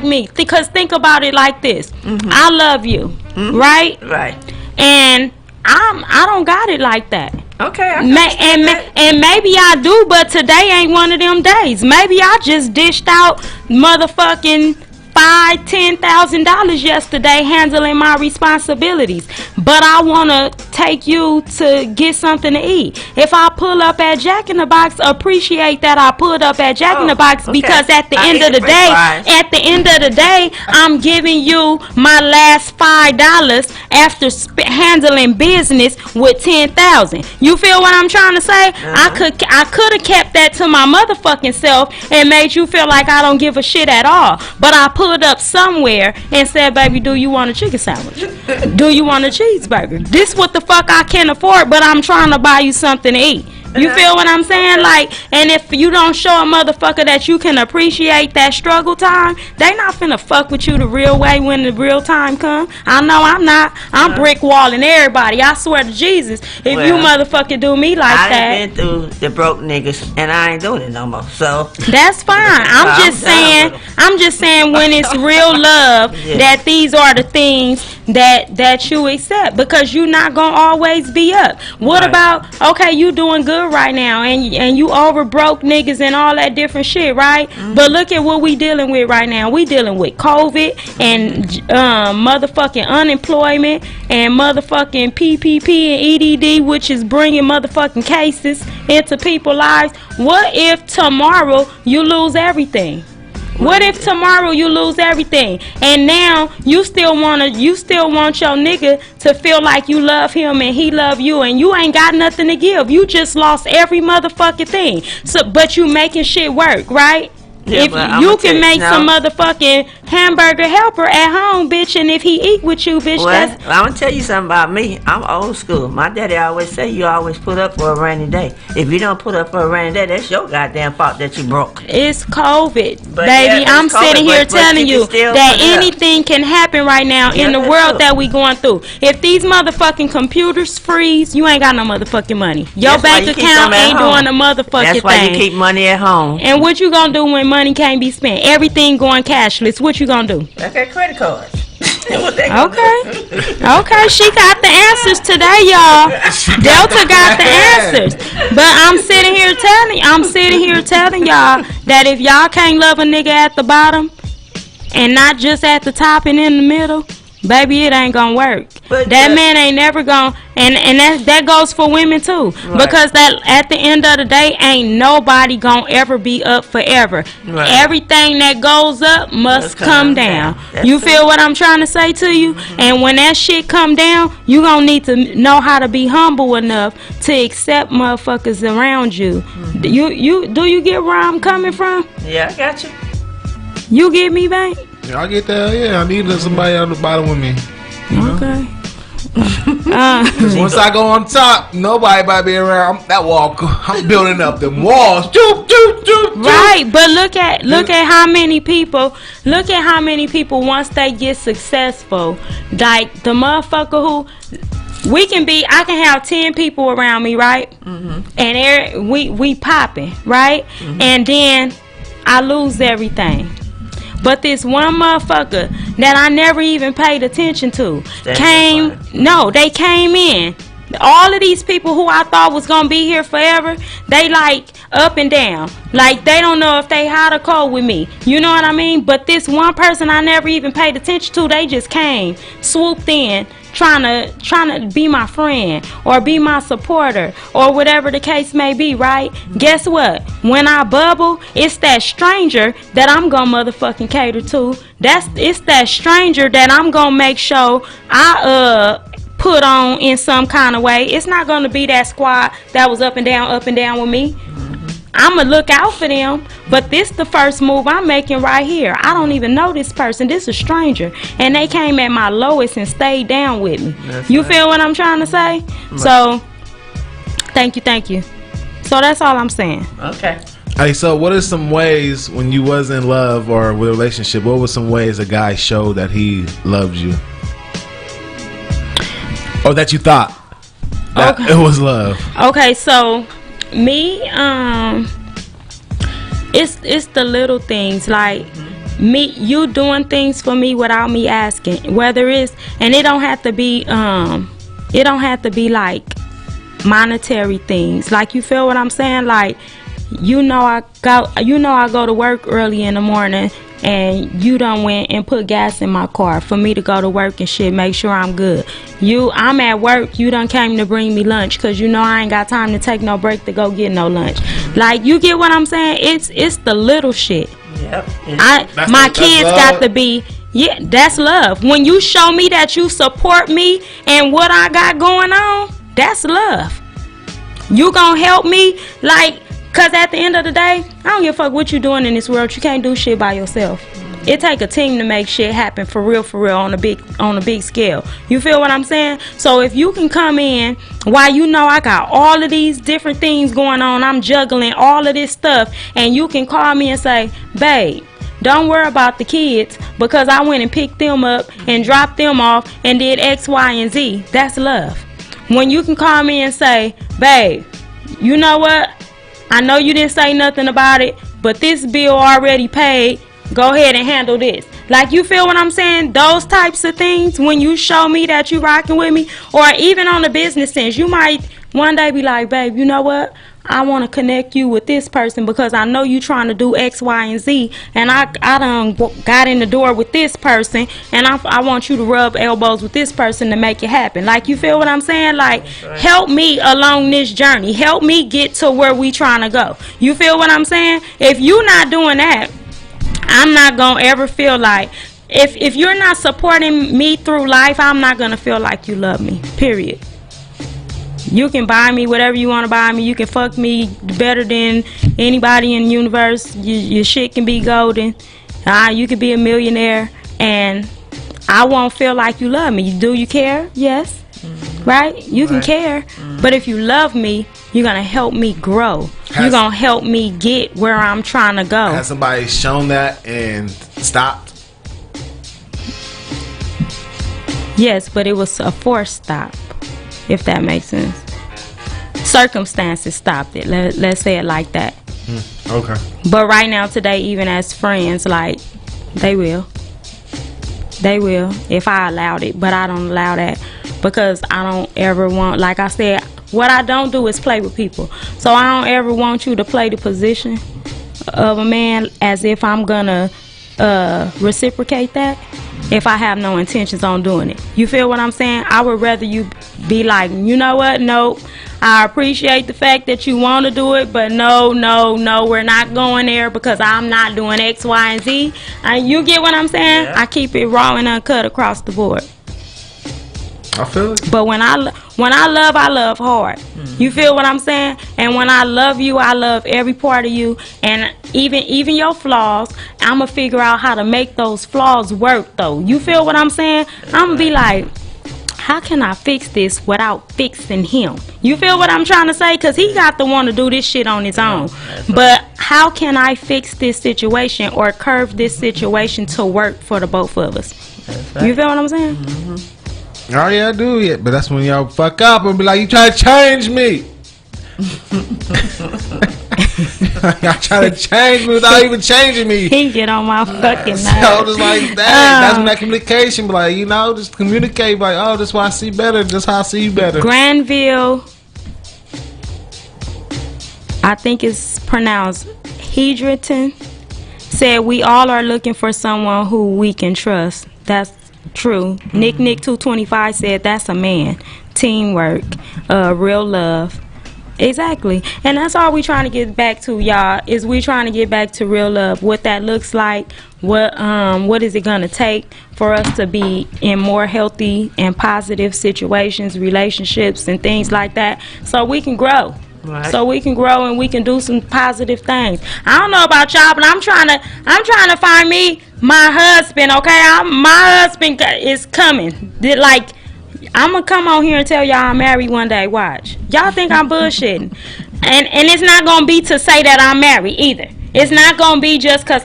me. Because think about it like this. I love you, right? Right. And I don't got it like that. Okay. And maybe I do, but today ain't one of them days. Maybe I just dished out motherfucking $5,000-$10,000 yesterday handling my responsibilities, but I want to take you to get something to eat. If I pull up at Jack in the Box, appreciate that I pulled up at Jack in the Box, because at the end of the day, I'm giving you my last $5 after handling business with $10,000. You feel what I'm trying to say? I could have kept that to my motherfucking self and made you feel like I don't give a shit at all. But I pulled up somewhere and said, baby, do you want a chicken sandwich? Do you want a cheeseburger? This what the fuck I can afford, but I'm trying to buy you something to eat. You feel what I'm saying? Like, and if you don't show a motherfucker that you can appreciate that struggle time, they not finna fuck with you the real way when the real time come. I know I'm not. I'm brick walling everybody. I swear to Jesus, if you motherfucker do me like that. I done been through the broke niggas, and I ain't doing it no more. So that's fine. I'm just saying when it's real love, that these are the things that you accept, because you not gonna always be up. What about, okay, you doing good right now, and you over broke niggas and all that different shit, right? But look at what we dealing with right now. We dealing with COVID and motherfucking unemployment and motherfucking PPP and EDD, which is bringing motherfucking cases into people's lives. What if tomorrow you lose everything? What if tomorrow you lose everything, and now you still want your nigga to feel like you love him and he love you, and you ain't got nothing to give? You just lost every motherfucking thing. So, but you making shit work, right? Yeah, if you can make some motherfucking hamburger helper at home, bitch, and if he eat with you, bitch, I'm gonna tell you something about me. I'm old school. My daddy always say you always put up for a rainy day. If you don't put up for a rainy day, that's your goddamn fault that you broke. It's COVID, but baby. Yeah, I'm COVID, sitting here telling you that anything can happen right now in the world that we going through. If these motherfucking computers freeze, you ain't got no motherfucking money. Your bank account ain't doing a motherfucking thing. That's why you keep money at home. And what you gonna do when money can't be spent? Everything going cashless. What you gonna do? Okay, credit cards. Okay, she got the answers today, y'all. Delta got the answers. But I'm sitting here telling y'all that if y'all can't love a nigga at the bottom and not just at the top and in the middle, baby, it ain't gonna work. But that man ain't never gonna, and that goes for women too. Right. Because that at the end of the day, ain't nobody gonna ever be up forever. Right. Everything that goes up must come down. You feel what I'm trying to say to you? Mm-hmm. And when that shit come down, you gonna need to know how to be humble enough to accept motherfuckers around you. Mm-hmm. Do you get where I'm coming from? Yeah, I got you. You get me, babe? Yeah, I get that. Yeah, I need somebody on the bottom with me. Okay. Once I go on top, nobody about to be around. I'm building up them walls. Right, but look at how many people. Look at how many people once they get successful, like the motherfucker who I can have 10 people around me, right? Mm-hmm. And we popping, right? Mm-hmm. And then I lose everything. But this one motherfucker that I never even paid attention to they came in. All of these people who I thought was gonna be here forever, they like up and down. Like they don't know if they hot or cold with me. You know what I mean? But this one person I never even paid attention to, they just came, swooped in, trying to be my friend or be my supporter or whatever the case may be, right? Guess what? When I bubble, it's that stranger that I'm gonna motherfucking cater to. It's that stranger that I'm gonna make sure I put on in some kind of way. It's not gonna be that squad that was up and down with me. I'm gonna look out for them, but this the first move I'm making right here. I don't even know this person. This is a stranger, and they came at my lowest and stayed down with me. You feel what I'm trying to say? Right. So, thank you. So that's all I'm saying. Okay. Hey, so what are some ways when you was in love or with a relationship? What were some ways a guy showed that he loved you, or that you thought that it was love? Okay, so. Me, it's the little things, like you doing things for me without me asking, whether it's, and it don't have to be like monetary things, like, you feel what I'm saying? Like, I go to work early in the morning and you done went and put gas in my car for me to go to work and shit, make sure I'm good. I'm at work, you done came to bring me lunch because you know I ain't got time to take no break to go get no lunch. Like, you get what I'm saying? It's the little shit. Yep. My kids got to be, yeah, that's love. When you show me that you support me and what I got going on, that's love. You gonna help me, like, cause at the end of the day, I don't give a fuck what you doing in this world. You can't do shit by yourself. It take a team to make shit happen for real on a big scale. You feel what I'm saying? So if you can come in while you know I got all of these different things going on, I'm juggling all of this stuff, and you can call me and say, babe, don't worry about the kids because I went and picked them up and dropped them off and did X, Y, and Z. That's love. When you can call me and say, babe, you know what? I know you didn't say nothing about it, but this bill already paid. Go ahead and handle this. Like, you feel what I'm saying? Those types of things, when you show me that you rocking with me, or even on the business sense, you might one day be like, babe, you know what? I want to connect you with this person because I know you trying to do X, Y, and Z, and I done got in the door with this person, and I want you to rub elbows with this person to make it happen. Like, you feel what I'm saying? Like, help me along this journey. Help me get to where we trying to go. You feel what I'm saying? If you not doing that, I'm not going to ever feel like, if you're not supporting me through life, I'm not going to feel like you love me, period. You can buy me whatever you want to buy me. You can fuck me better than anybody in the universe. Your shit can be golden. You can be a millionaire, and I won't feel like you love me. Do you care? Yes. Right? You can care. But if you love me, you're going to help me grow. You're going to help me get where I'm trying to go. Has somebody shown that and stopped? Yes, but it was a forced stop, if that makes sense. Circumstances stopped it. Let's say it like that. Okay. But right now, today, even as friends, like, they will. They will, if I allowed it. But I don't allow that because I don't ever want, like I said, what I don't do is play with people. So I don't ever want you to play the position of a man as if I'm gonna reciprocate that if I have no intentions on doing it. You feel what I'm saying? I would rather you be like, you know what? Nope. I appreciate the fact that you want to do it, but no, we're not going there because I'm not doing X, Y, and Z. And you get what I'm saying? Yeah. I keep it raw and uncut across the board. I feel it. But when I love hard. You feel what I'm saying? And when I love you, I love every part of you, and even your flaws. I'm gonna figure out how to make those flaws work, though. You feel what I'm saying? I'm gonna be like, how can I fix this without fixing him? You feel what I'm trying to say? Because he got to want to do this shit on his own. But how can I fix this situation or curve this situation to work for the both of us? You feel what I'm saying? Oh yeah, I do. Yeah, but that's when y'all fuck up and be like, "You try to change me." Y'all try to change me without even changing me. He get on my fucking nerves. So just like that. That's when that communication be like, you know, just communicate like, oh, this is why I see better. This is how I see you better. Granville, I think it's pronounced Hedgerton, said we all are looking for someone who we can trust. That's true. Nick 225 said that's a man. Teamwork, real love. Exactly. And that's all we trying to get back to, y'all, is we trying to get back to real love. What that looks like, what is it gonna take for us to be in more healthy and positive situations, relationships and things like that, so we can grow. Right. So we can grow and we can do some positive things. I don't know about y'all, but I'm trying to find me my husband. Okay, my husband is coming. Like, I'm gonna come on here and tell y'all I'm married one day. Watch. Y'all think I'm bullshitting, and it's not gonna be to say that I'm married either. It's not gonna be just cause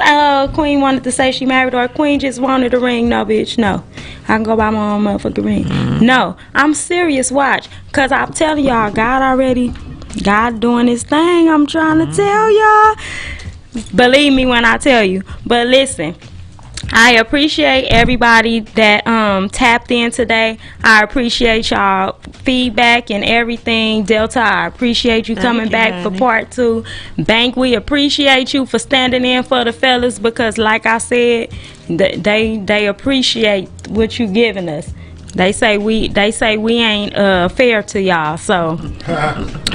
Queen wanted to say she married or Queen just wanted a ring. No, bitch, no. I can go buy my own motherfucking ring. No, I'm serious. Watch, cause I'm telling y'all, God doing his thing. I'm trying to tell y'all. Believe me when I tell you. But listen, I appreciate everybody that tapped in today. I appreciate y'all feedback and everything. Delta, I appreciate you coming back for part 2. Bank, we appreciate you for standing in for the fellas because, like I said, they appreciate what you giving us. They say we ain't fair to y'all, so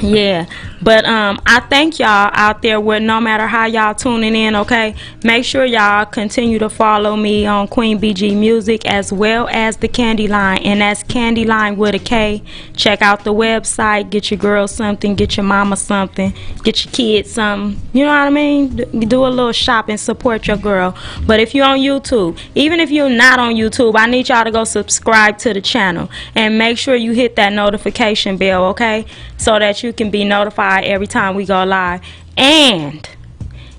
yeah. But I thank y'all out there with no matter how y'all tuning in, okay? Make sure y'all continue to follow me on Queen BG Music as well as the Candy Line, and that's Candy Line with a K. Check out the website, get your girl something, get your mama something, get your kids something. You know what I mean? Do a little shopping, support your girl. But if you're on YouTube, even if you're not on YouTube, I need y'all to go subscribe to the channel and make sure you hit that notification bell, okay? So that you can be notified every time we go live. And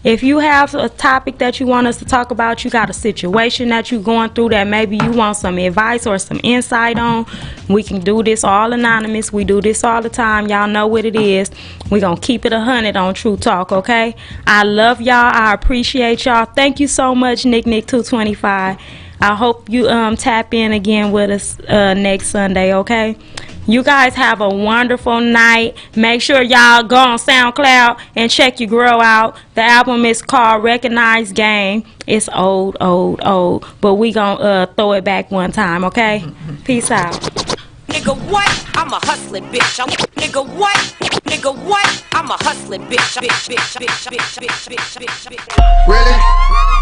if you have a topic that you want us to talk about, you got a situation that you're going through that maybe you want some advice or some insight on, we can do this all anonymous. We do this all the time. Y'all know what it is. We're going to keep it 100 on True Talk, okay? I love y'all. I appreciate y'all. Thank you so much, Nick 225. I hope you tap in again with us next Sunday, okay? You guys have a wonderful night. Make sure y'all go on SoundCloud and check your girl out. The album is called Recognize Game. It's old, but we gonna throw it back one time, okay? Peace out. Nigga, what? I'm a hustling bitch. Nigga, what? Nigga, what? I'm a hustling bitch. Bitch. Really?